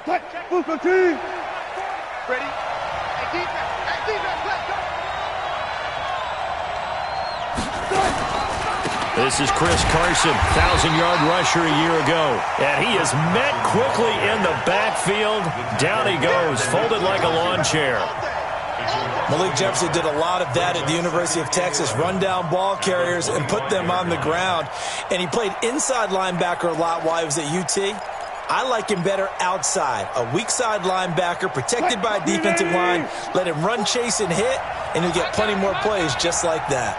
Ready? Hey, defense, let's go! This is Chris Carson, 1,000-yard rusher a year ago. And he is met quickly in the backfield. Down he goes, folded like a lawn chair. Malik Jefferson did a lot of that at the University of Texas, run down ball carriers and put them on the ground. And he played inside linebacker a lot while he was at UT. I like him better outside. A weak side linebacker protected by a defensive line. Let him run, chase, and hit, and he'll get plenty more plays just like that.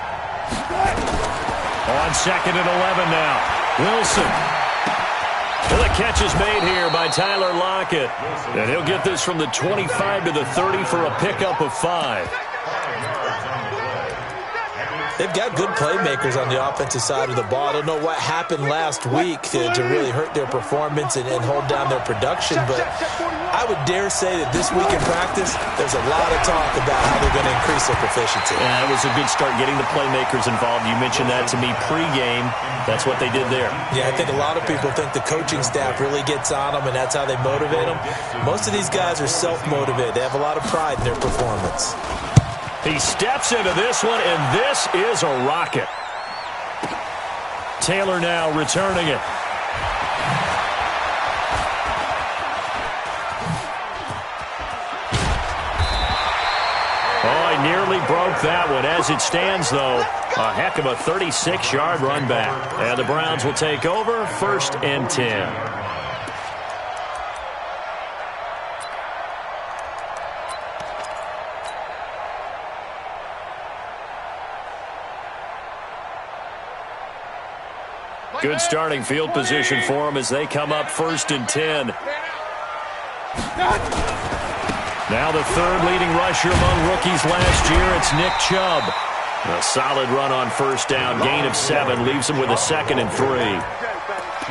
On 2nd and 11 now. Wilson. Well, the catch is made here by Tyler Lockett. And he'll get this from the 25 to the 30 for a pickup of 5. They've got good playmakers on the offensive side of the ball. I don't know what happened last week to really hurt their performance and hold down their production, but I would dare say that this week in practice, there's a lot of talk about how they're going to increase their proficiency. Yeah, it was a good start getting the playmakers involved. You mentioned that to me pregame. That's what they did there. Yeah, I think a lot of people think the coaching staff really gets on them, and that's how they motivate them. Most of these guys are self-motivated. They have a lot of pride in their performance. He steps into this one, and this is a rocket. Taylor now returning it. Oh, he nearly broke that one. As it stands, though, a heck of a 36-yard run back. And the Browns will take over, 1st and 10. Good starting field position for them as they come up 1st and 10. Now the 3rd leading rusher among rookies last year, it's Nick Chubb. A solid run on 1st down, gain of 7, leaves him with a 2nd and 3.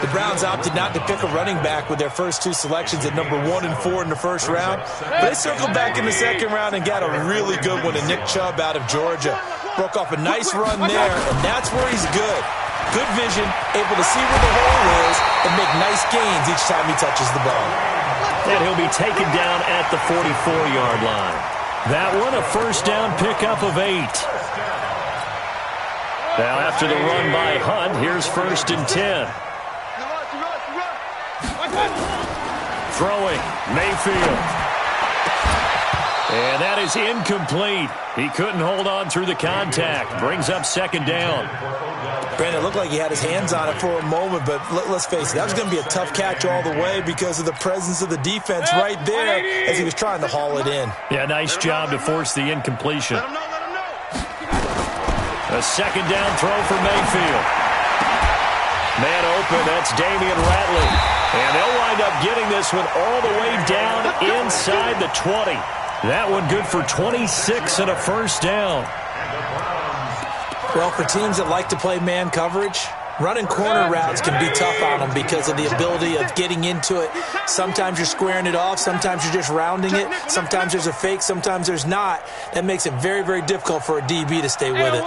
The Browns opted not to pick a running back with their first 2 selections at number 1 and 4 in the 1st round. But they circled back in the 2nd round and got a really good one in Nick Chubb out of Georgia. Broke off a nice run there, and that's where he's good. Good vision, able to see where the hole is, and make nice gains each time he touches the ball. And he'll be taken down at the 44-yard line. That one, a 1st down pickup of 8. Now after the run by Hunt, here's 1st and 10. Throwing, Mayfield. And that is incomplete. He couldn't hold on through the contact. Brings up 2nd down. Brandon, it looked like he had his hands on it for a moment, but let's face it, that was going to be a tough catch all the way because of the presence of the defense right there as he was trying to haul it in. Yeah, nice job to force the incompletion. A 2nd down throw for Mayfield. Man open, that's Damian Ratley. And they'll wind up getting this one all the way down inside the 20. That one good for 26 and a 1st down. Well, for teams that like to play man coverage, running corner routes can be tough on them because of the ability of getting into it. Sometimes you're squaring it off. Sometimes you're just rounding it. Sometimes there's a fake. Sometimes there's not. That makes it very, very difficult for a DB to stay with it.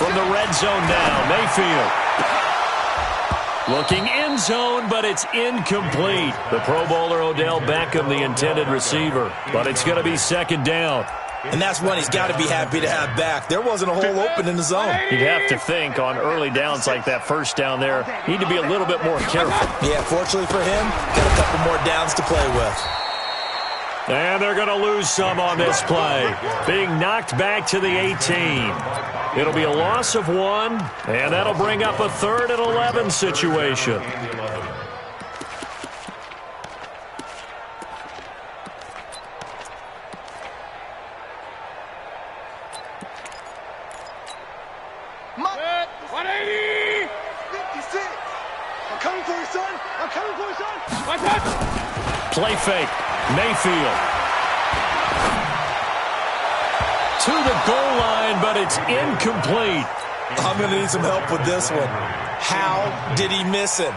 From the red zone now, Mayfield. Looking end zone, but it's incomplete. The Pro Bowler Odell Beckham, the intended receiver. But it's going to be 2nd down. And that's one he's got to be happy to have back. There wasn't a hole open in the zone. You'd have to think on early downs like that 1st down there, need to be a little bit more careful. Yeah, fortunately for him, got a couple more downs to play with. And they're going to lose some on this play. Being knocked back to the 18. It'll be a loss of 1, and that'll bring up a 3rd and 11 situation. Play fake. Mayfield. To the goal line, but it's incomplete. I'm going to need some help with this one. How did he miss him?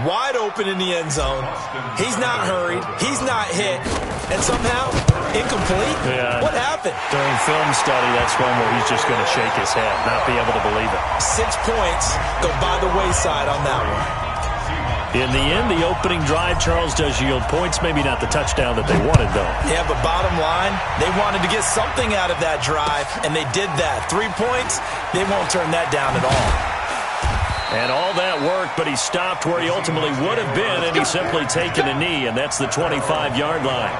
Wide open in the end zone. He's not hurried. He's not hit. And somehow, incomplete? Yeah. What happened? During film study, that's one where he's just going to shake his head, not be able to believe it. 6 points go by the wayside on that one. In the end, the opening drive, Charles, does yield points. Maybe not the touchdown that they wanted, though. Yeah, but bottom line, they wanted to get something out of that drive, and they did that. 3 points, they won't turn that down at all. And all that worked, but he stopped where he ultimately would have been, and he's simply taken a knee, and that's the 25-yard line.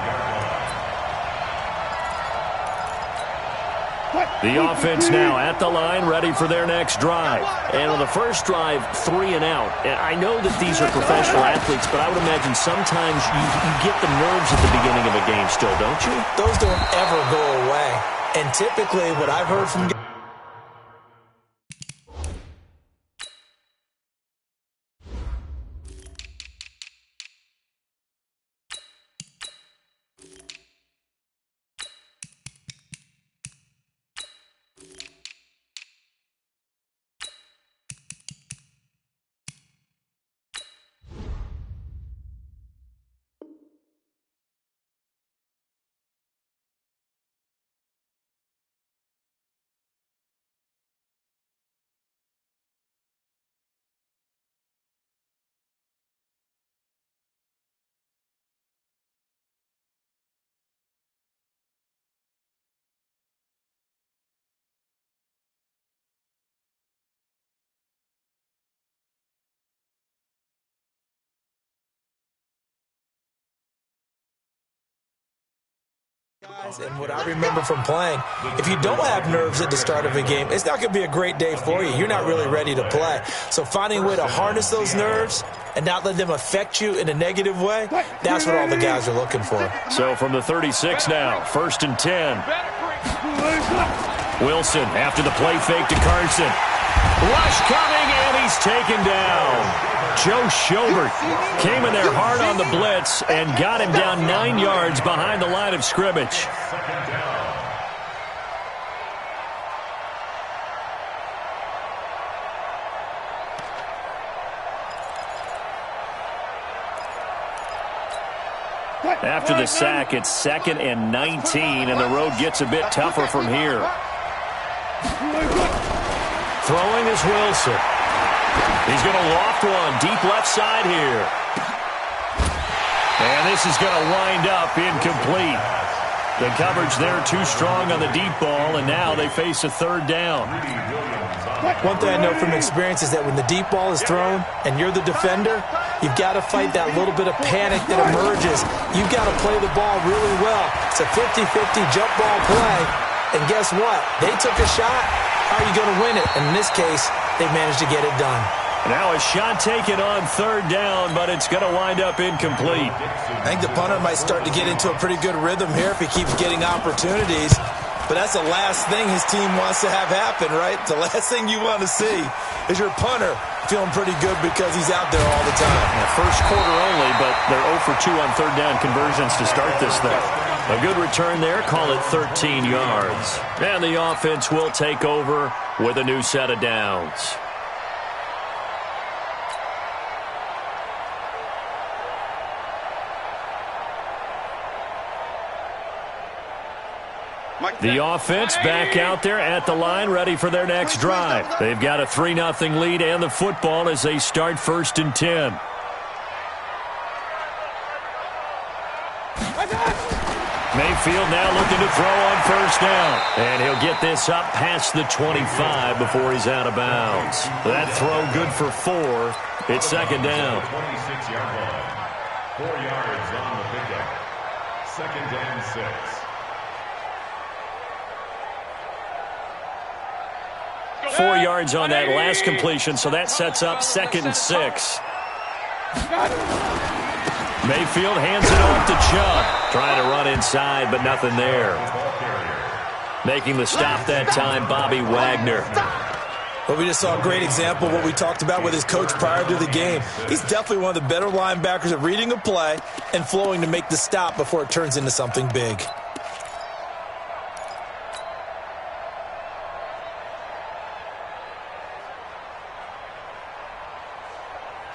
The offense now at the line, ready for their next drive. And on the first drive, 3 and out. And I know that these are professional athletes, but I would imagine sometimes you get the nerves at the beginning of a game still, don't you? Those don't ever go away. And typically what I've heard from and what I remember from playing, if you don't have nerves at the start of a game, it's not going to be a great day for you. You're not really ready to play. So finding a way to harness those nerves and not let them affect you in a negative way, that's what all the guys are looking for. So from the 36 now, 1st and 10. Wilson after the play fake to Carson. Rush coming, and he's taken down. Joe Schobert came in there hard on the blitz and got him down 9 yards behind the line of scrimmage. After the sack, it's 2nd and 19, and the road gets a bit tougher from here. Throwing is Wilson. He's going to loft one deep left side here. And this is going to wind up incomplete. The coverage there too strong on the deep ball, and now they face a 3rd down. One thing I know from experience is that when the deep ball is thrown and you're the defender, you've got to fight that little bit of panic that emerges. You've got to play the ball really well. It's a 50-50 jump ball play. And guess what? They took a shot. How are you going to win it? And in this case, they managed to get it done. Now a shot taken on 3rd down, but it's going to wind up incomplete. I think the punter might start to get into a pretty good rhythm here if he keeps getting opportunities. But that's the last thing his team wants to have happen, right? The last thing you want to see is your punter feeling pretty good because he's out there all the time. First quarter only, but they're 0 for 2 on 3rd down conversions to start this thing. A good return there, call it 13 yards. And the offense will take over with a new set of downs. The offense back out there at the line, ready for their next drive. They've got a 3-0 lead and the football as they start 1st and 10. Mayfield now looking to throw on 1st down. And he'll get this up past the 25 before he's out of bounds. That throw good for 4. It's 2nd down. 26-yard line. 4 yards on the pickup. 2nd and 6. 4 yards on that last completion, so that sets up 2nd and 6. Mayfield hands it off to Chubb. Trying to run inside, but nothing there. Making the stop that time, Bobby Wagner. Well, we just saw a great example of what we talked about with his coach prior to the game. He's definitely one of the better linebackers at reading a play and flowing to make the stop before it turns into something big.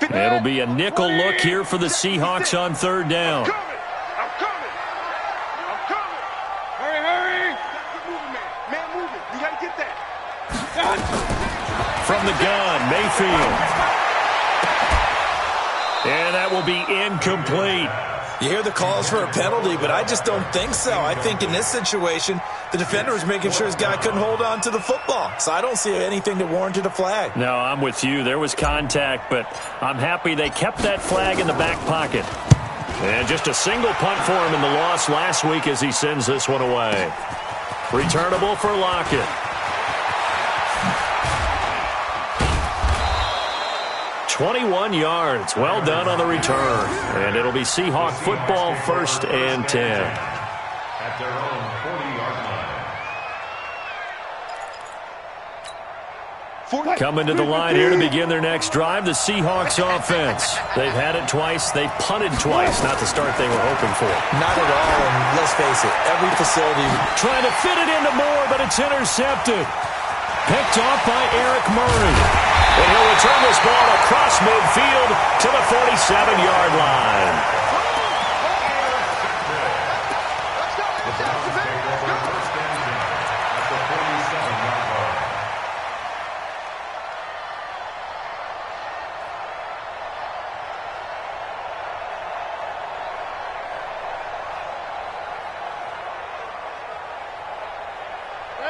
It'll be a nickel look here for the Seahawks on 3rd down. I'm coming. Hurry. Keep moving, man. Man, moving. You got to get that. From the gun, Mayfield. And that will be incomplete. You hear the calls for a penalty, but I just don't think so. I think in this situation, the defender was making sure his guy couldn't hold on to the football. So I don't see anything that warranted a flag. No, I'm with you. There was contact, but I'm happy they kept that flag in the back pocket. And just a single punt for him in the loss last week as he sends this one away. Returnable for Lockett. 21 yards. Well done on the return. And it'll be Seahawk football, 1st and 10. At their own 40-yard line. Coming to the line here to begin their next drive, the Seahawks offense. They've had it twice. They've punted twice. Not the start they were hoping for. Not at all, and let's face it, every facility trying to fit it into Moore, but it's intercepted. Picked off by Eric Murray. And he'll return this ball across midfield to the 47-yard line.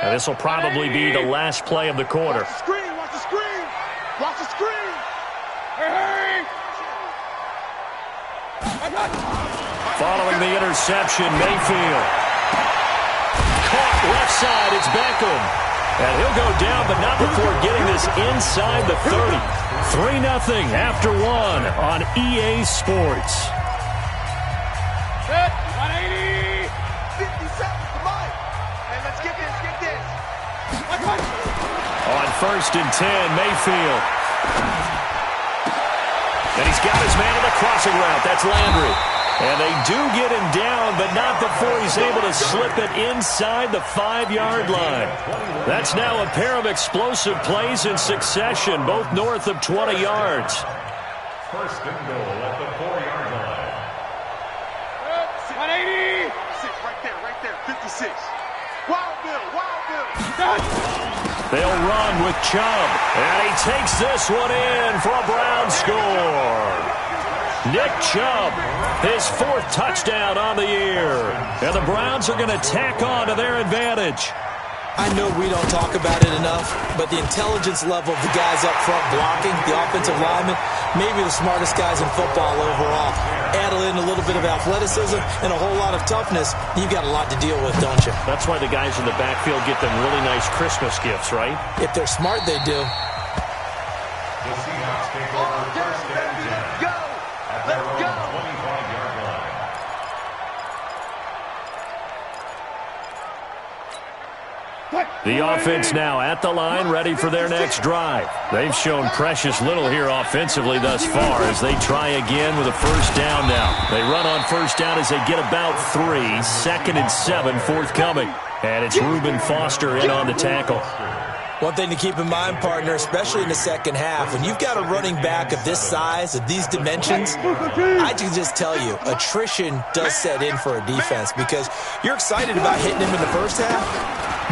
And this will probably be the last play of the quarter. Watch the screen, watch the screen. Watch the screen! Hey! Following the interception, Mayfield. Caught left side, it's Beckham. And he'll go down, but not before getting this inside the 30. 3-0 after 1 on EA Sports. 180! 50 seconds, come on! Hey, let's get this, get this! On 1st and 10, Mayfield. And he's got his man on the crossing route. That's Landry. And they do get him down, but not before he's able to slip it inside the 5-yard line. That's now a pair of explosive plays in succession, both north of 20 yards. 1st and goal at the 4-yard line. 180! 6, right there, 56. Wild Bill, Wild Bill! They'll run with Chubb, and he takes this one in for a Brown score. Nick Chubb, his 4th touchdown on the year. And the Browns are going to tack on to their advantage. I know we don't talk about it enough, but the intelligence level of the guys up front blocking, the offensive linemen, maybe the smartest guys in football overall. Add in a little bit of athleticism and a whole lot of toughness, you've got a lot to deal with, don't you? That's why the guys in the backfield get them really nice Christmas gifts, right? If they're smart, they do. The Seahawks take over 1st and 10. Go! At their Let's own go! 25-yard line. The offense now at the line, ready for their next drive. They've shown precious little here offensively thus far as they try again with a 1st down now. They run on 1st down as they get about 3. 2nd and 7 forthcoming. And it's Reuben Foster in on the tackle. One thing to keep in mind, partner, especially in the second half, when you've got a running back of this size, of these dimensions, I can just tell you, attrition does set in for a defense because you're excited about hitting him in the first half.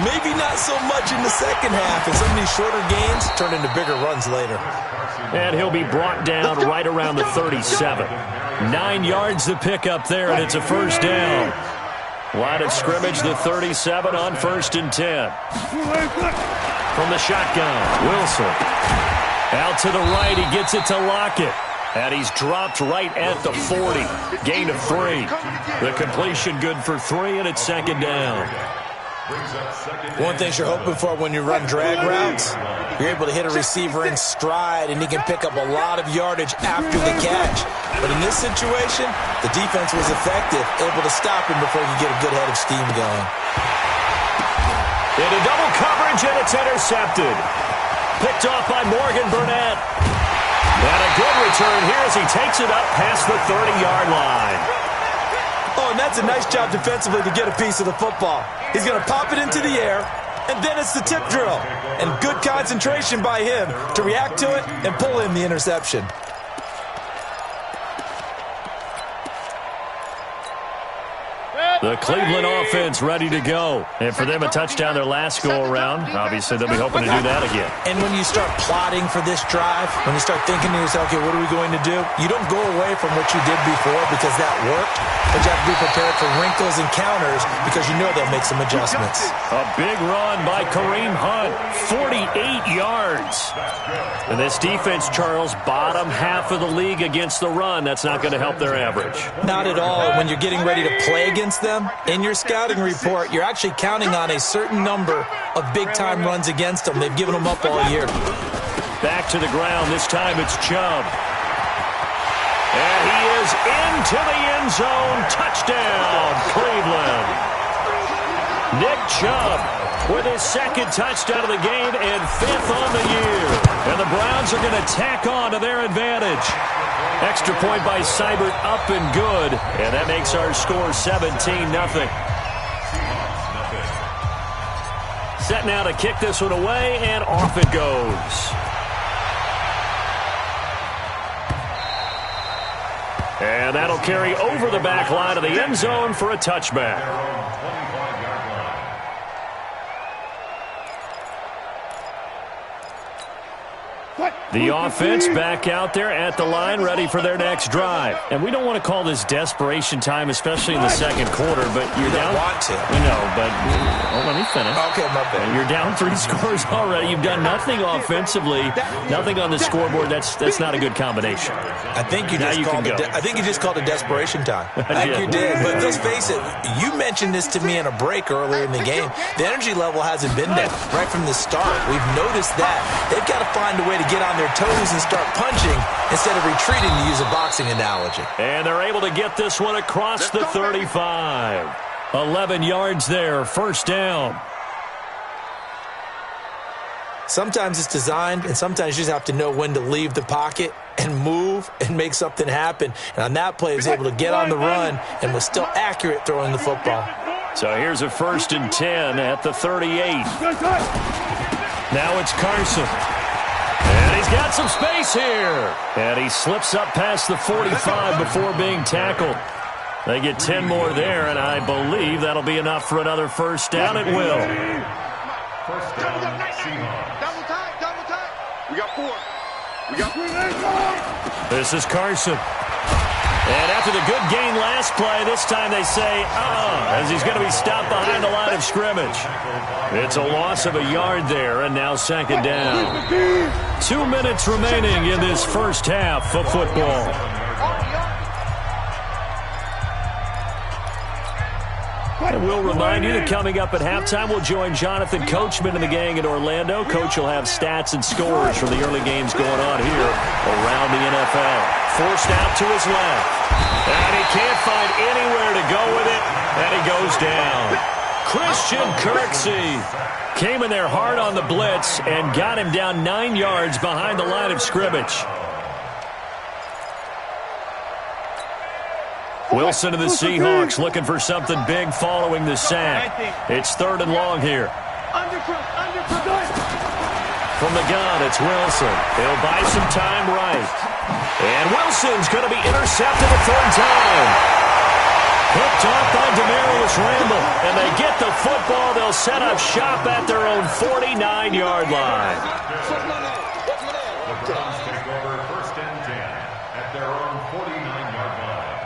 Maybe not so much in the second half, and some of these shorter gains turn into bigger runs later. And he'll be brought down right around the 37. 9 yards to pick up there, and it's a 1st down. Line of scrimmage, the 37 on 1st and 10. From the shotgun, Wilson. Out to the right, he gets it to Lockett. And he's dropped right at the 40. Gain of 3. The completion good for 3, and it's 2nd down. One thing you're hoping for when you run drag routes, you're able to hit a receiver in stride, and he can pick up a lot of yardage after the catch. But in this situation, the defense was effective, able to stop him before he could get a good head of steam going. Into double coverage, and it's intercepted. Picked off by Morgan Burnett. And a good return here as he takes it up past the 30-yard line. Oh, and that's a nice job defensively to get a piece of the football. He's going to pop it into the air, and then it's the tip drill. And good concentration by him to react to it and pull in the interception. The Cleveland offense ready to go. And for them, a touchdown their last go-around. Obviously, they'll be hoping to do that again. And when you start plotting for this drive, when you start thinking to yourself, okay, what are we going to do? You don't go away from what you did before because that worked, but you have to be prepared for wrinkles and counters because you know they'll make some adjustments. A big run by Kareem Hunt, 48 yards. And this defense, Charles, bottom half of the league against the run. That's not going to help their average. Not at all. When you're getting ready to play against them, in your scouting report, you're actually counting on a certain number of big-time runs against them. They've given them up all year. Back to the ground. This time it's Chubb. And he is into the end zone. Touchdown, Cleveland. Nick Chubb with his second touchdown of the game and 5th on the year. And the Browns are going to tack on to their advantage. Extra point by Seibert, up and good. And that makes our score 17-0. Set now to kick this one away, and off it goes. And that'll carry over the back line of the end zone for a touchback. The offense back out there at the line, ready for their next drive. And we don't want to call this desperation time, especially in the second quarter, but you're down. You don't want to. No, but let me finish. Okay, my bad. You're down 3 scores already. You've done nothing offensively, nothing on the scoreboard. That's not a good combination. I think you just called it desperation time. I think you did. But let's face it, you mentioned this to me in a break earlier in the game. The energy level hasn't been there right from the start. We've noticed that. They've got to find a way to get on their toes and start punching instead of retreating, to use a boxing analogy. And they're able to get this one across the 35. 11 yards there, first down. Sometimes it's designed, and sometimes you just have to know when to leave the pocket and move and make something happen. And on that play, he was able to get on the run and was still accurate throwing the football. So here's a 1st and 10 at the 38. Now it's Carson. And he's got some space here. And he slips up past the 45 before being tackled. They get 10 more there, and I believe that'll be enough for another first down. It will. First down, Seahawks. Double time. We got 4. This is Carson. And after the good gain last play, this time they say, as he's going to be stopped behind the line of scrimmage. It's a loss of a yard there, and now second down. 2 minutes remaining in this first half of football. And we'll remind you that coming up at halftime, we'll join Jonathan Coachman and the gang in Orlando. Coach will have stats and scores from the early games going on here around the NFL. Forced out to his left. And he can't find anywhere to go with it, and he goes down. Christian Kirksey came in there hard on the blitz and got him down 9 yards behind the line of scrimmage. Wilson and the Seahawks looking for something big following the sack. It's 3rd and long here. From the gun, it's Wilson. He'll buy some time right. And Wilson's going to be intercepted a 3rd time. Hooked off by Demarius Randall. And they get the football. They'll set up shop at their own 49-yard line. The Browns take over 1st and 10 at their own 49-yard line.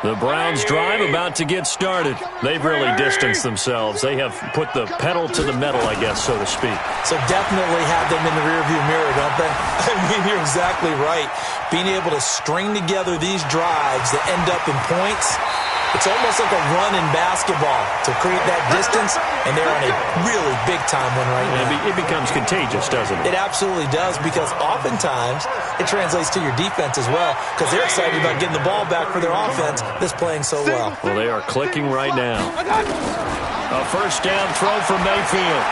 The Browns drive about to get started. They've really distanced themselves. They have put the pedal to the metal, I guess, so to speak. So definitely have them in the rearview mirror, don't they? I mean, you're exactly right. Being able to string together these drives that end up in points, it's almost like a run in basketball to create that distance, and they're on a really big-time one right now. It becomes contagious, doesn't it? It absolutely does, because oftentimes it translates to your defense as well, because they're excited about getting the ball back for their offense that's playing so well. Well, they are clicking right now. A first down throw from Mayfield.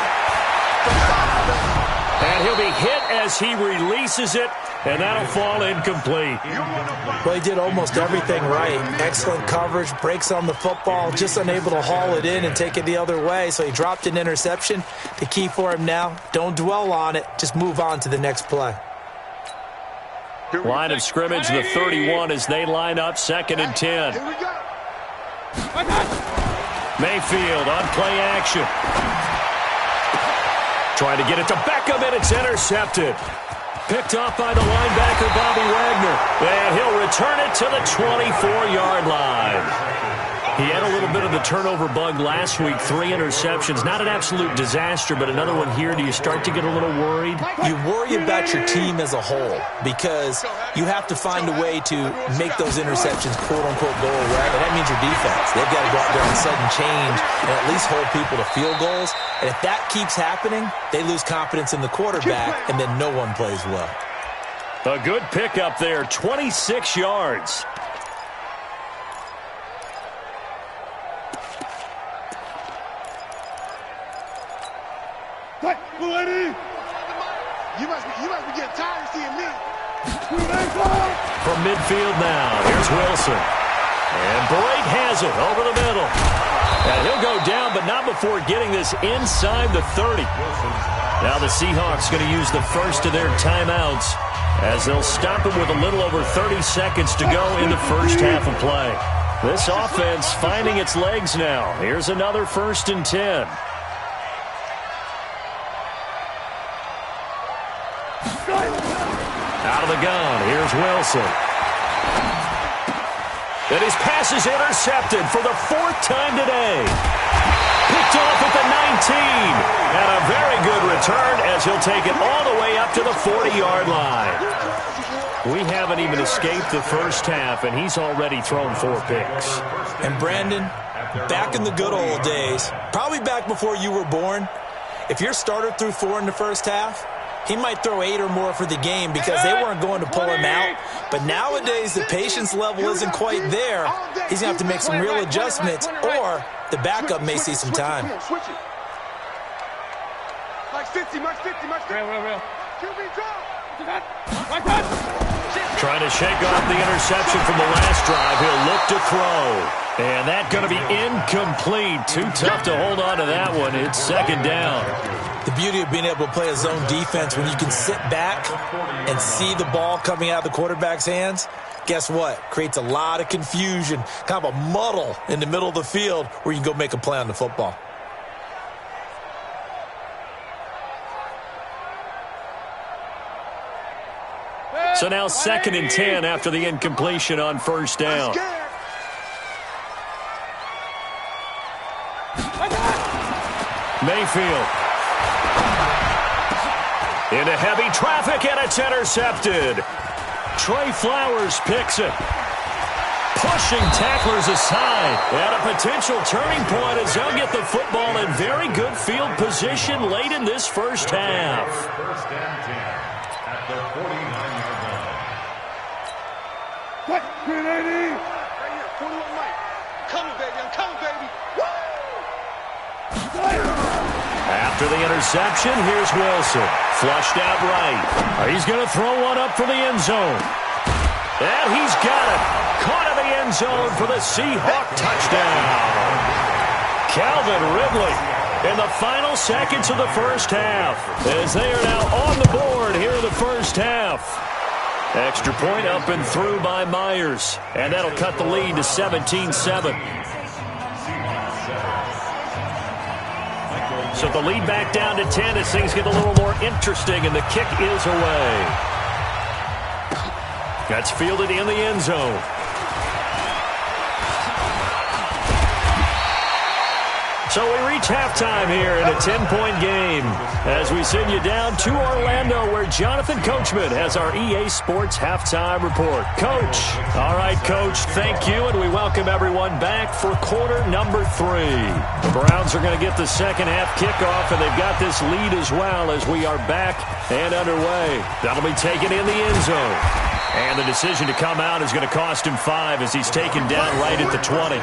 And he'll be hit as he releases it, and that'll fall incomplete. Well, he did almost everything right. Excellent coverage, breaks on the football, just unable to haul it in and take it the other way. So he dropped an interception. The key for him now, don't dwell on it. Just move on to the next play. Line of scrimmage, the 31 as they line up 2nd and 10. Here we go. Mayfield on play action. Trying to get it to Beckham, and it's intercepted. Picked off by the linebacker, Bobby Wagner. And he'll return it to the 24-yard line. He had a little bit of the turnover bug last week, 3 interceptions. Not an absolute disaster, but another one here. Do you start to get a little worried? You worry about your team as a whole because you have to find a way to make those interceptions, quote-unquote, go away. And that means your defense. They've got to go out there and sudden change and at least hold people to field goals. And if that keeps happening, they lose confidence in the quarterback, and then no one plays well. A good pickup there, 26 yards. You must be getting tired of seeing me. From midfield now, here's Wilson. And Brake has it over the middle. And he'll go down, but not before getting this inside the 30. Now the Seahawks going to use the first of their timeouts as they'll stop him with a little over 30 seconds to go in the first half of play. This offense finding its legs now. Here's another 1st and 10. Out of the gun, here's Wilson. And his pass is intercepted for the 4th time today. Picked off at the 19. And a very good return as he'll take it all the way up to the 40-yard line. We haven't even escaped the first half, and he's already thrown 4 picks. And Brandon, back in the good old days, probably back before you were born, if your starter threw 4 in the first half, he might throw 8 or more for the game because they weren't going to pull him out. But nowadays, the patience level isn't quite there. He's going to have to make some real adjustments, or the backup may see some time. Trying to shake off the interception from the last drive. He'll look to throw. And that's going to be incomplete. Too tough to hold on to that one. It's 2nd down. The beauty of being able to play a zone defense when you can sit back and see the ball coming out of the quarterback's hands, guess what? Creates a lot of confusion, kind of a muddle in the middle of the field where you can go make a play on the football. So now 2nd and 10 after the incompletion on 1st down. Mayfield. Into heavy traffic, and it's intercepted. Trey Flowers picks it. Pushing tacklers aside. And a potential turning point as they'll get the football in very good field position late in this first half. 1st and 10 at the 49-yard line. What? Right here, 41 Mike. Coming, baby. I'm coming, baby. After the interception, here's Wilson. Flushed out right. He's going to throw one up for the end zone. And he's got it. Caught in the end zone for the Seahawk touchdown. Calvin Ridley in the final seconds of the first half as they are now on the board here in the first half. Extra point up and through by Myers. And that'll cut the lead to 17-7. So the lead back down to 10 as things get a little more interesting, and the kick is away. That's fielded in the end zone. So we reach halftime here in a 10-point game as we send you down to Orlando where Jonathan Coachman has our EA Sports Halftime Report. Coach. All right, Coach, thank you, and we welcome everyone back for quarter number 3. The Browns are going to get the second half kickoff, and they've got this lead as well as we are back and underway. That'll be taken in the end zone. And the decision to come out is going to cost him 5 as he's taken down right at the 20.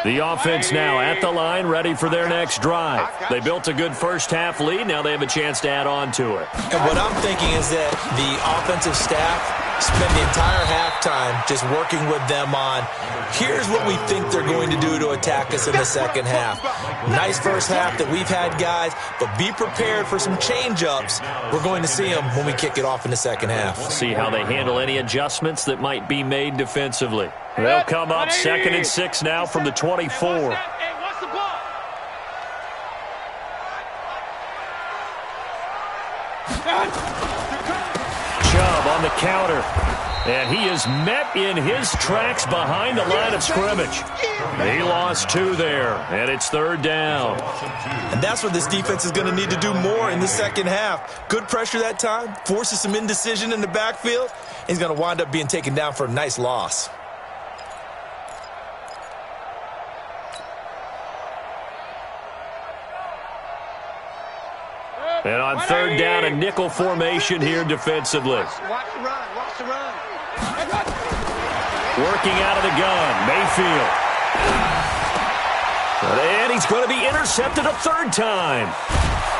The offense now at the line, ready for their next drive. They built a good first half lead. Now they have a chance to add on to it. And what I'm thinking is that the offensive staff spend the entire halftime just working with them on, here's what we think they're going to do to attack us in the second half. Nice first half that we've had, guys, but be prepared for some change-ups. We're going to see them when we kick it off in the second half. See how they handle any adjustments that might be made defensively. They'll come up 2nd and 6 now from the 24. Chubb on the counter. And he is met in his tracks behind the line of scrimmage. He lost 2 there, and it's 3rd down. And that's what this defense is going to need to do more in the second half. Good pressure that time, forces some indecision in the backfield. He's going to wind up being taken down for a nice loss. And on 3rd down, a nickel formation here defensively. Watch the run. Watch the run. Working out of the gun, Mayfield. And he's going to be intercepted a 3rd time.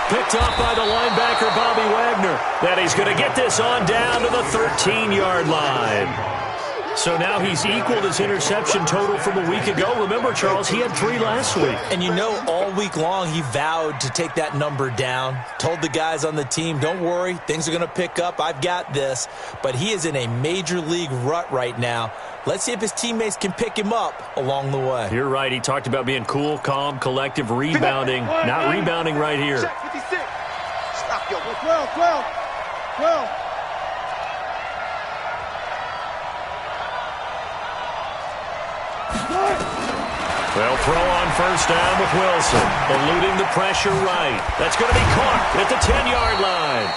Picked off by the linebacker, Bobby Wagner. Then he's going to get this on down to the 13-yard line. So now he's equaled his interception total from a week ago. Remember, Charles, he had 3 last week. And you know, all week long he vowed to take that number down. Told the guys on the team, don't worry, things are going to pick up. I've got this. But he is in a major league rut right now. Let's see if his teammates can pick him up along the way. You're right. He talked about being cool, calm, collective, rebounding. Not rebounding right here. Check 56. Stop, yo. 12. They'll throw on 1st down with Wilson. Eluding the pressure right. That's going to be caught at the 10-yard line.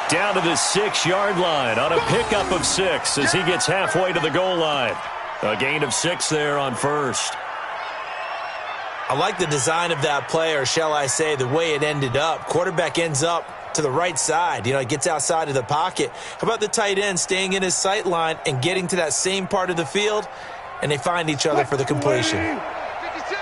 Down to the 6-yard line on a pickup of 6 as he gets halfway to the goal line. A gain of 6 there on 1st. I like the design of that play, or shall I say the way it ended up. Quarterback ends up to the right side. You know, he gets outside of the pocket. How about the tight end staying in his sight line and getting to that same part of the field? And they find each other for the completion. 56.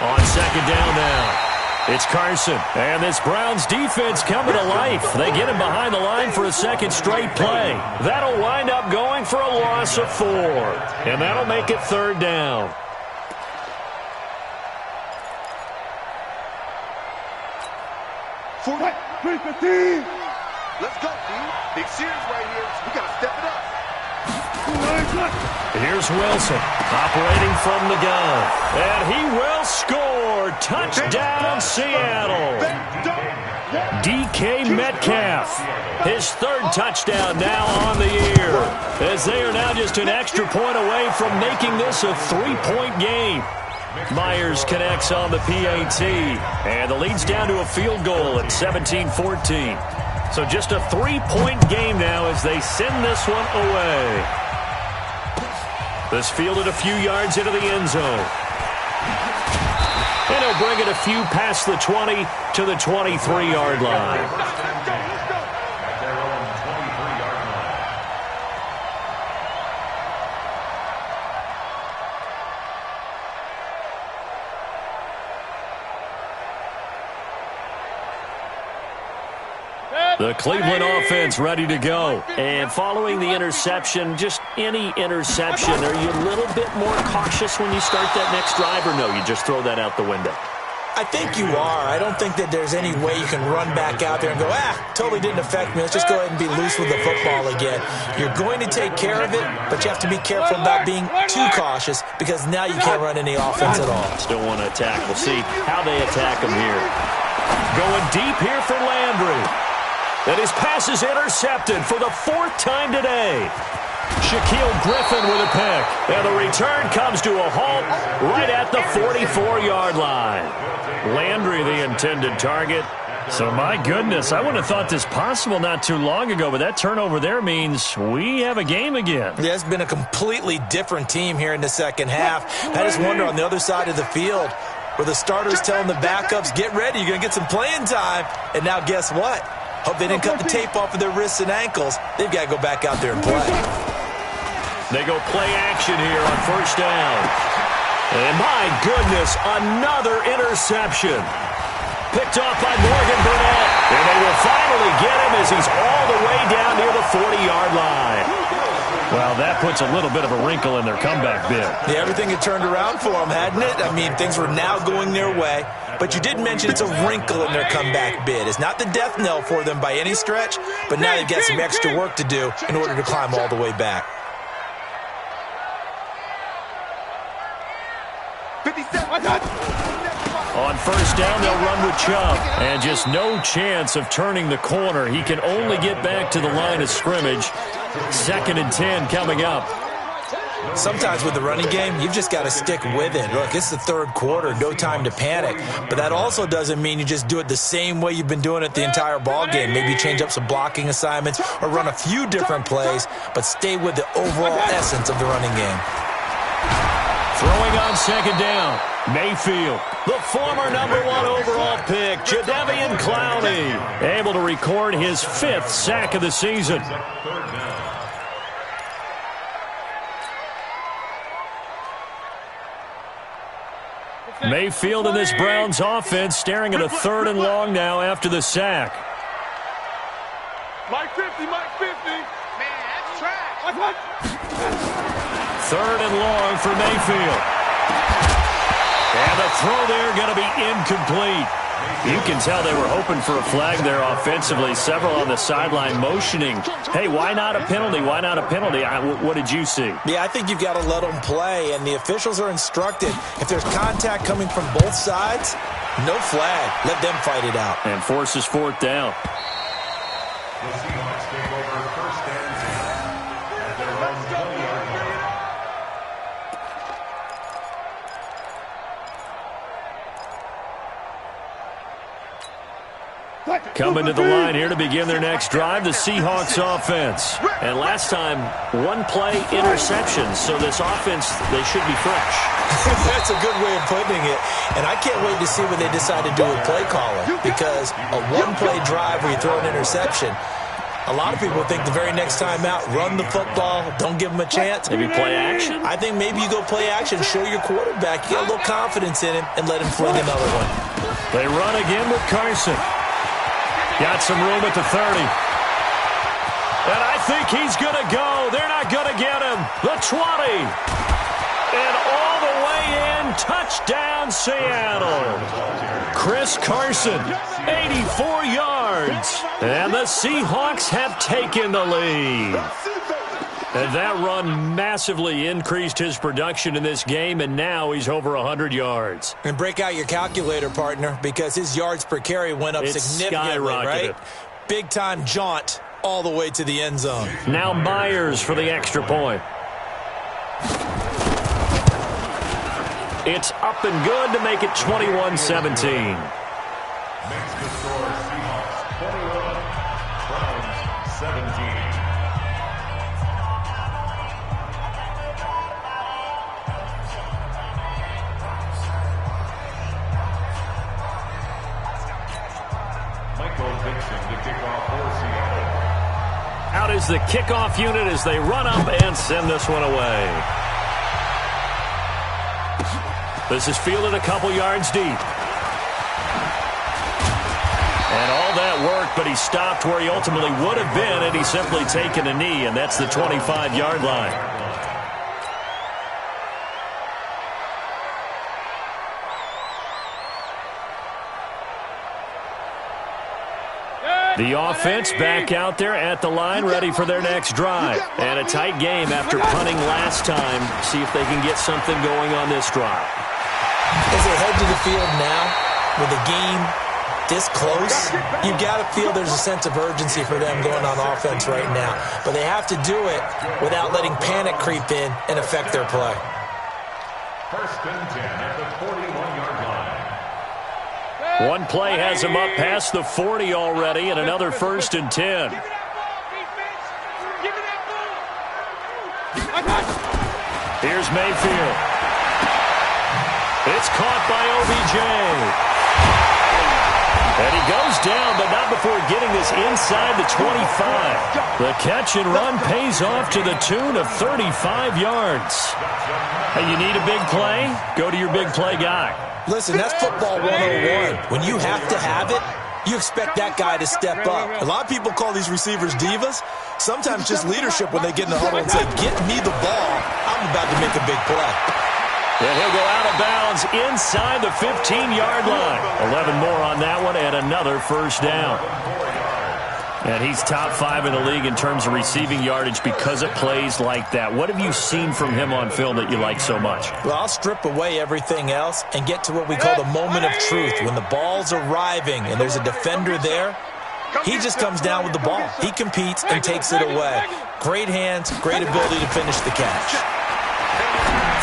On 2nd down now. It's Carson. And this Browns defense coming to life. They get him behind the line for a 2nd straight play. That'll wind up going for a loss of 4. And that'll make it 3rd down. Let's go, team. Big series right here. We got to step it up. Here's Wilson operating from the gun. And he will score. Touchdown, Seattle. DK Metcalf. His 3rd touchdown now on the year. As they are now just an extra point away from making this a 3-point game. Myers connects on the PAT. And the lead's down to a field goal at 17-14. So just a 3-point game now as they send this one away. This fielded a few yards into the end zone. And he'll bring it a few past the 20 to the 23-yard line. The Cleveland offense ready to go. And following the interception, just any interception, are you a little bit more cautious when you start that next drive, or no, you just throw that out the window? I think you are. I don't think that there's any way you can run back out there and go, totally didn't affect me. Let's just go ahead and be loose with the football again. You're going to take care of it, but you have to be careful about being too cautious because now you can't run any offense at all. Still want to attack. We'll see how they attack them here. Going deep here for Landry. And his pass is intercepted for the 4th time today. Shaquille Griffin with a pick. And the return comes to a halt right at the 44-yard line. Landry, the intended target. So, my goodness, I wouldn't have thought this possible not too long ago, but that turnover there means we have a game again. Yeah, it's been a completely different team here in the second half. I just wonder on the other side of the field where the starters telling the backups, get ready, you're going to get some playing time. And now guess what? Hope they didn't cut the tape off of their wrists and ankles. They've got to go back out there and play. They go play action here on 1st down. And my goodness, another interception. Picked off by Morgan Burnett. And they will finally get him as he's all the way down near the 40-yard line. Well, that puts a little bit of a wrinkle in their comeback bid. Yeah, everything had turned around for them, hadn't it? I mean, things were now going their way. But you did mention it's a wrinkle in their comeback bid. It's not the death knell for them by any stretch, but now they've got some extra work to do in order to climb all the way back. 57. On first down, they'll run with Chubb. And just no chance of turning the corner. He can only get back to the line of scrimmage. 2nd and 10 coming up. Sometimes with the running game, you've just got to stick with it. Look, it's the third quarter, no time to panic. But that also doesn't mean you just do it the same way you've been doing it the entire ball game. Maybe change up some blocking assignments or run a few different plays, but stay with the overall essence of the running game. Throwing on 2nd down, Mayfield, the former #1 overall pick, Jadeveon Clowney, able to record his 5th sack of the season. Mayfield in this Browns offense staring at a 3rd and long now after the sack. Mike 50, Mike 50. Man, that's trash. 3rd and long for Mayfield. And the throw there going to be incomplete. You can tell they were hoping for a flag there offensively. Several on the sideline motioning. Hey, why not a penalty? Why not a penalty? What did you see? Yeah, I think you've got to let them play, and the officials are instructed. If there's contact coming from both sides, no flag. Let them fight it out. And forces 4th down. The Seahawks take over 1st and 10 at their own 20-yard line. Coming to the line here to begin their next drive, the Seahawks offense. And last time, 1-play interception, so this offense, they should be fresh. That's a good way of putting it. And I can't wait to see what they decide to do with play calling, because a 1-play drive where you throw an interception, a lot of people think the very next time out, run the football, don't give them a chance. Maybe play action? I think maybe you go play action, show your quarterback, get a little confidence in him, and let him fling another one. They run again with Carson. Got some room at the 30. And I think he's going to go. They're not going to get him. The 20. And all the way in, touchdown Seattle. Chris Carson, 84 yards. And the Seahawks have taken the lead. And that run massively increased his production in this game, and now he's over 100 yards. And break out your calculator, partner, because his yards per carry went up significantly, right? Big-time jaunt all the way to the end zone. Now Myers for the extra point. It's up and good to make it 21-17. Makes the score Seahawks 21, Browns 17. Out is the kickoff unit as they run up and send this one away. This is fielded a couple yards deep. And all that work, but he stopped where he ultimately would have been had he simply taken a knee, and that's the 25-yard line. The offense back out there at the line, ready for their next drive. And a tight game after punting last time. See if they can get something going on this drive. As they head to the field now, with the game this close, you've got to feel there's a sense of urgency for them going on offense right now. But they have to do it without letting panic creep in and affect their play. 1st and 10 at the 41-yard line. One play has him up past the 40 already, and another 1st and 10. Here's Mayfield. It's caught by OBJ. And he goes down, but not before getting this inside the 25. The catch and run pays off to the tune of 35 yards. Hey, you need a big play? Go to your big play guy. Listen, that's football 101. When you have to have it, You expect that guy to step up. A lot of people call these receivers divas. Sometimes just leadership when they get in the huddle and say, get me the ball. I'm about to make a big play. And he'll go out of bounds inside the 15-yard line. 11 more on that one and another first down. And he's top 5 in the league in terms of receiving yardage because of plays like that. What have you seen from him on film that you like so much? Well, I'll strip away everything else and get to what we call the moment of truth. When the ball's arriving and there's a defender there, he just comes down with the ball. He competes and takes it away. Great hands, great ability to finish the catch.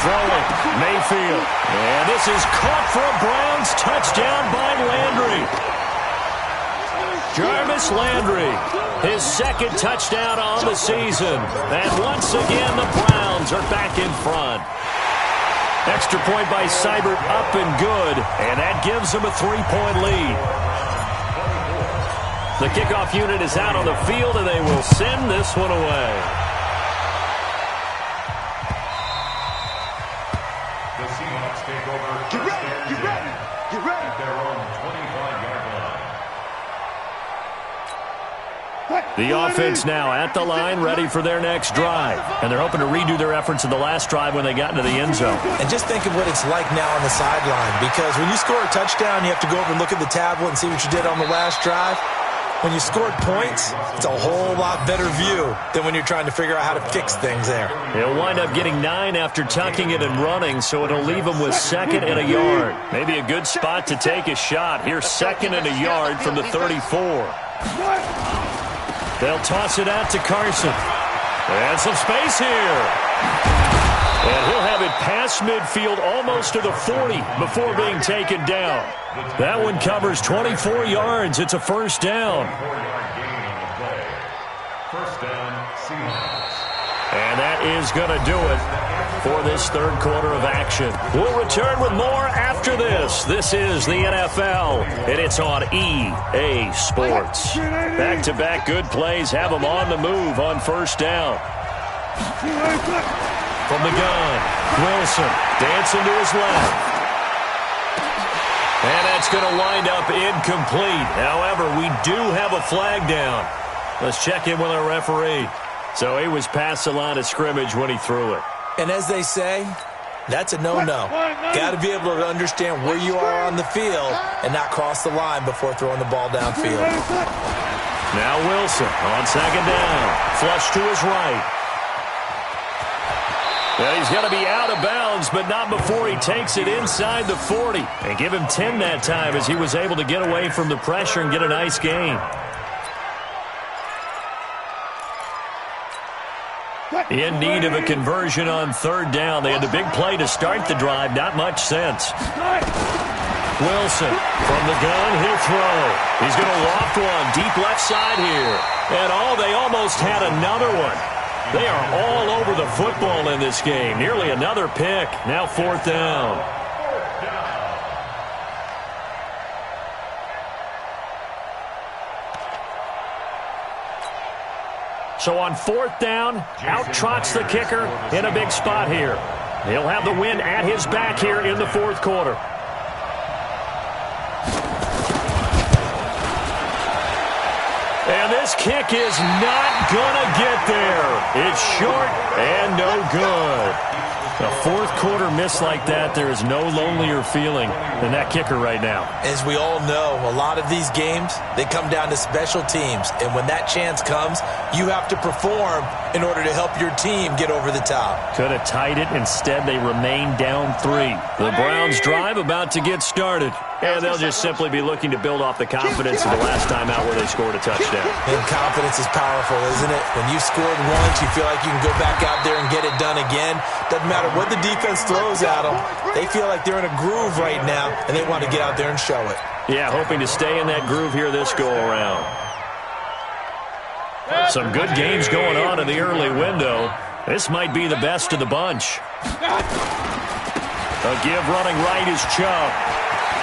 Throwing, Mayfield. And this is caught for a Browns touchdown by Landry. Jarvis Landry, his second touchdown on the season. And once again, the Browns are back in front. Extra point by Seibert up and good, and that gives them a 3-point lead. The kickoff unit is out on the field, and they will send this one away. The Seahawks take over. Get ready, get ready, get ready. At their own 25-yard line. The offense now at the line, ready for their next drive. And they're hoping to redo their efforts in the last drive when they got into the end zone. And just think of what it's like now on the sideline, because when you score a touchdown, you have to go over and look at the tablet and see what you did on the last drive. When you scored points, it's a whole lot better view than when you're trying to figure out how to fix things there. He'll wind up getting 9 after tucking it and running, so it'll leave him with 2nd and a yard. Maybe a good spot to take a shot. Here's 2nd and a yard from the 34. They'll toss it out to Carson. And some space here. And he'll have it past midfield almost to the 40 before being taken down. That one covers 24 yards. It's a first down. 4-yard gain on the play. First down, Seahawks. And that is going to do it for this third quarter of action. We'll return with more after this. This is the NFL, and it's on EA Sports. Back-to-back good plays have them on the move on first down. From the gun, Wilson dancing to his left. And that's going to wind up incomplete. However, we do have a flag down. Let's check in with our referee. So he was past the line of scrimmage when he threw it. And as they say, that's a no-no. Got to be able to understand where you are on the field and not cross the line before throwing the ball downfield. Now Wilson on second down. Flush to his right. Well, he's going to be out of bounds, but not before he takes it inside the 40. And give him 10 that time as he was able to get away from the pressure and get a nice gain. In need of a conversion on third down. They had the big play to start the drive. Not much sense. Wilson from the gun. He'll throw. He's going to loft one deep left side here. And they almost had another one. They are all over the football in this game. Nearly another pick. Now fourth down. So on fourth down, out trots the kicker in a big spot here. He'll have the wind at his back here in the fourth quarter. And this kick is not going to get there. It's short and no good. A fourth quarter miss like that, there is no lonelier feeling than that kicker right now. As we all know, a lot of these games, they come down to special teams. And when that chance comes, you have to perform in order to help your team get over the top. Could have tied it. Instead, they remain down 3. The Browns drive about to get started. And they'll just simply be looking to build off the confidence of the last time out where they scored a touchdown. And confidence is powerful, isn't it? When you scored once, you feel like you can go back out there and get it done again. Doesn't matter what the defense throws at them. They feel like they're in a groove right now, and they want to get out there and show it. Yeah, hoping to stay in that groove here this go-around. Some good games going on in the early window. This might be the best of the bunch. A give running right is Chubb.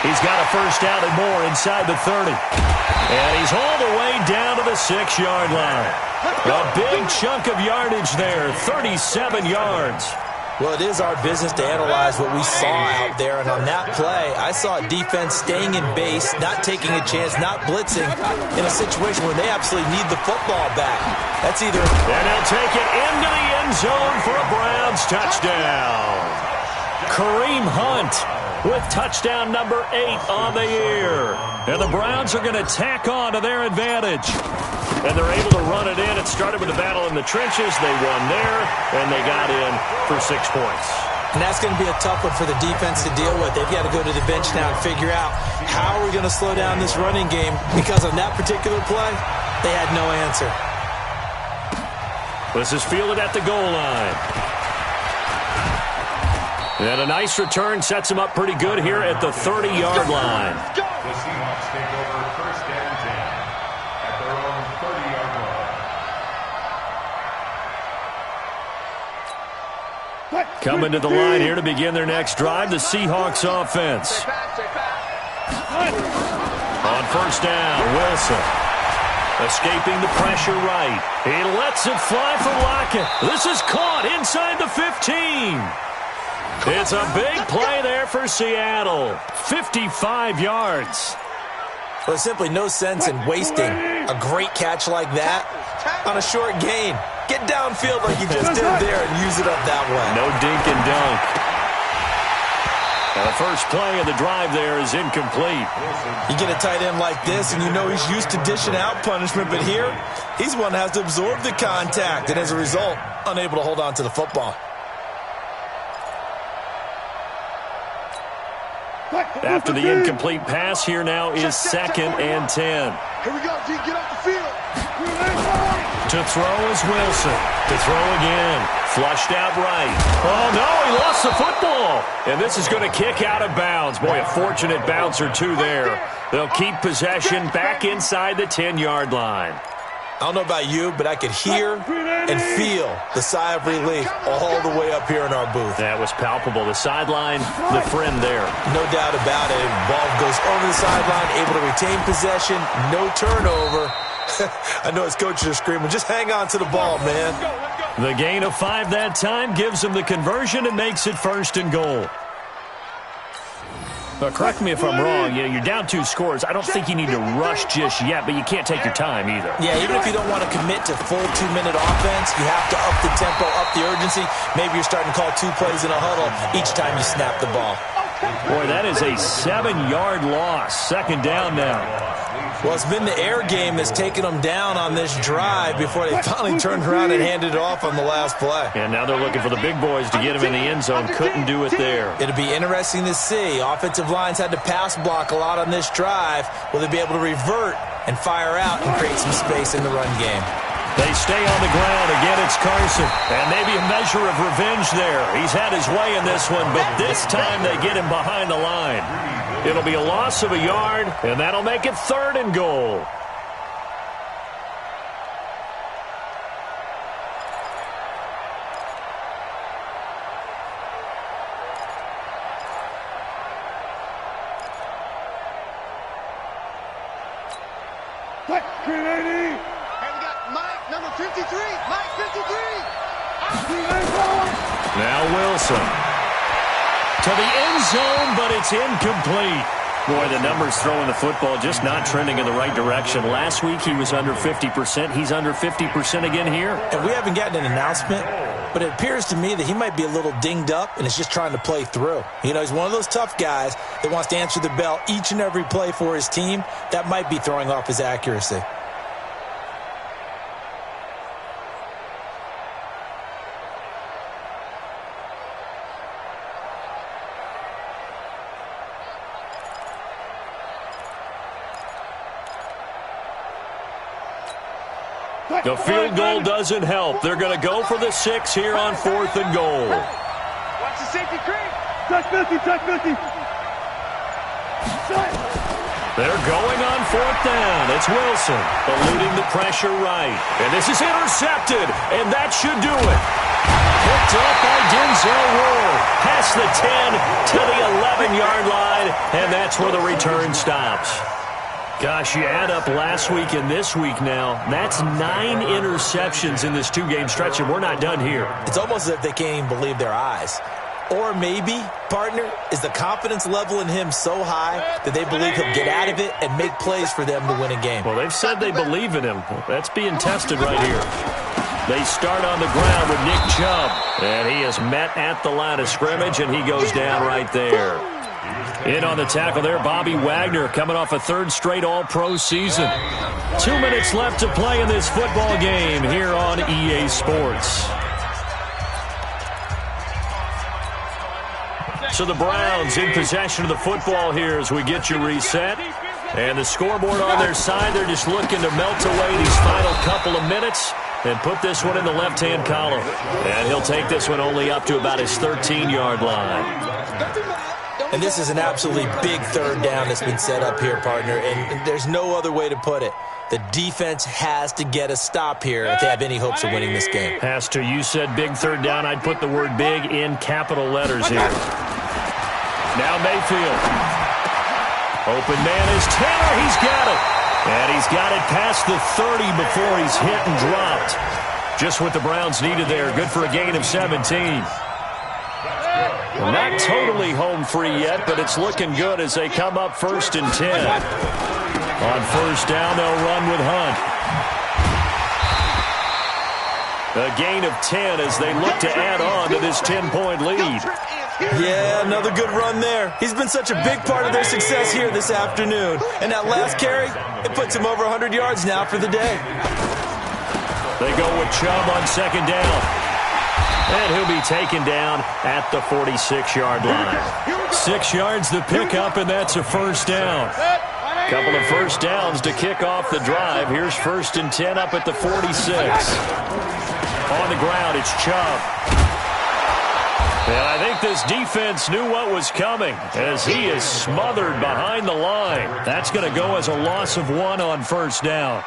He's got a first down and more inside the 30. And he's all the way down to the 6-yard line. A big chunk of yardage there, 37 yards. Well, it is our business to analyze what we saw out there, and on that play, I saw defense staying in base, not taking a chance, not blitzing in a situation where they absolutely need the football back. That's either... And they'll take it into the end zone for a Browns touchdown. Kareem Hunt with touchdown number 8 on the year. And the Browns are going to tack on to their advantage. And they're able to run it in. It started with a battle in the trenches. They won there, and they got in for 6 points. And that's going to be a tough one for the defense to deal with. They've got to go to the bench now and figure out how are we going to slow down this running game, because on that particular play, they had no answer. This is fielded at the goal line. And a nice return sets them up pretty good here at the 30-yard line. The Seahawks take over first and 10 at their own 30-yard line. Coming to the line here to begin their next drive, the Seahawks offense. On first down, Wilson. Escaping the pressure right. He lets it fly for Lockett. This is caught inside the 15. It's a big play there for Seattle. 55 yards. There's simply no sense in wasting a great catch like that on a short gain. Get downfield like you just did there and use it up that way. No dink and dunk. Now the first play of the drive there is incomplete. You get a tight end like this, and you know he's used to dishing out punishment, but here, he's one that has to absorb the contact, and as a result, unable to hold on to the football. After the incomplete pass, here now is 2nd and 10. Here we go, G. Get off the field. To throw is Wilson. To throw again. Flushed out right. Oh, no, he lost the football. And this is going to kick out of bounds. Boy, a fortunate bounce or two there. They'll keep possession back inside the 10-yard line. I don't know about you, but I could hear and feel the sigh of relief all the way up here in our booth. That was palpable. The sideline, the friend there. No doubt about it. Ball goes over the sideline, able to retain possession, no turnover. I know his coaches are screaming, just hang on to the ball, man. The gain of 5 that time gives him the conversion and makes it 1st and goal. Correct me if I'm wrong. You're down 2 scores. I don't think you need to rush just yet, but you can't take your time either. Yeah, even if you don't want to commit to full 2-minute offense, you have to up the tempo, up the urgency. Maybe you're starting to call 2 plays in a huddle each time you snap the ball. Boy, that is a 7-yard loss. 2nd down now. Well, it's been the air game that's taken them down on this drive before they finally turned around and handed it off on the last play. And now they're looking for the big boys to get him in the end zone. Couldn't do it there. It'll be interesting to see. Offensive lines had to pass block a lot on this drive. Will they be able to revert and fire out and create some space in the run game? They stay on the ground. Again, it's Carson. And maybe a measure of revenge there. He's had his way in this one, but this time they get him behind the line. It'll be a loss of a yard, and that'll make it 3rd and goal. Number 53, Mike 53. Now Wilson. To the end zone, but it's incomplete. Boy, the numbers throwing the football just not trending in the right direction. Last week he was under 50%. He's under 50% again here. And we haven't gotten an announcement, but it appears to me that he might be a little dinged up and is just trying to play through. You know, he's one of those tough guys that wants to answer the bell each and every play for his team. That might be throwing off his accuracy. The field goal doesn't help. They're going to go for the 6 here on 4th and goal. Watch the safety creep. Touch 50, touch 50. They're going on 4th down. It's Wilson eluding the pressure right. And this is intercepted, and that should do it. Picked up by Denzel Ward. Past the 10 to the 11-yard line, and that's where the return stops. Gosh, you add up last week and this week now, that's 9 interceptions in this 2-game stretch, and we're not done here. It's almost as if they can't even believe their eyes. Or maybe, partner, is the confidence level in him so high that they believe he'll get out of it and make plays for them to win a game. Well, they've said they believe in him. That's being tested right here. They start on the ground with Nick Chubb, and he is met at the line of scrimmage, and he goes down right there. In on the tackle there, Bobby Wagner, coming off a 3rd straight All-Pro season. 2 minutes left to play in this football game here on EA Sports. So the Browns in possession of the football here as we get you reset. And the scoreboard on their side, they're just looking to melt away these final couple of minutes and put this one in the left-hand column. And he'll take this one only up to about his 13-yard line. And this is an absolutely big 3rd down that's been set up here, partner, and there's no other way to put it. The defense has to get a stop here if they have any hopes of winning this game. Has to. You said big 3rd down. I'd put the word big in capital letters here. Now Mayfield. Open man is Taylor. He's got it. And he's got it past the 30 before he's hit and dropped. Just what the Browns needed there. Good for a gain of 17. Well, not totally home free yet, but it's looking good as they come up 1st and 10. On 1st down, they'll run with Hunt. A gain of 10 as they look to add on to this 10-point lead. Yeah, another good run there. He's been such a big part of their success here this afternoon. And that last carry, it puts him over 100 yards now for the day. They go with Chubb on 2nd down. And he'll be taken down at the 46-yard line. 6 yards the pickup, and that's a 1st down. Couple of 1st downs to kick off the drive. Here's 1st and 10 up at the 46. On the ground, it's Chubb. And I think this defense knew what was coming as he is smothered behind the line. That's going to go as a loss of 1 on 1st down.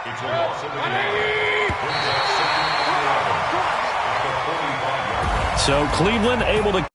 So Cleveland able to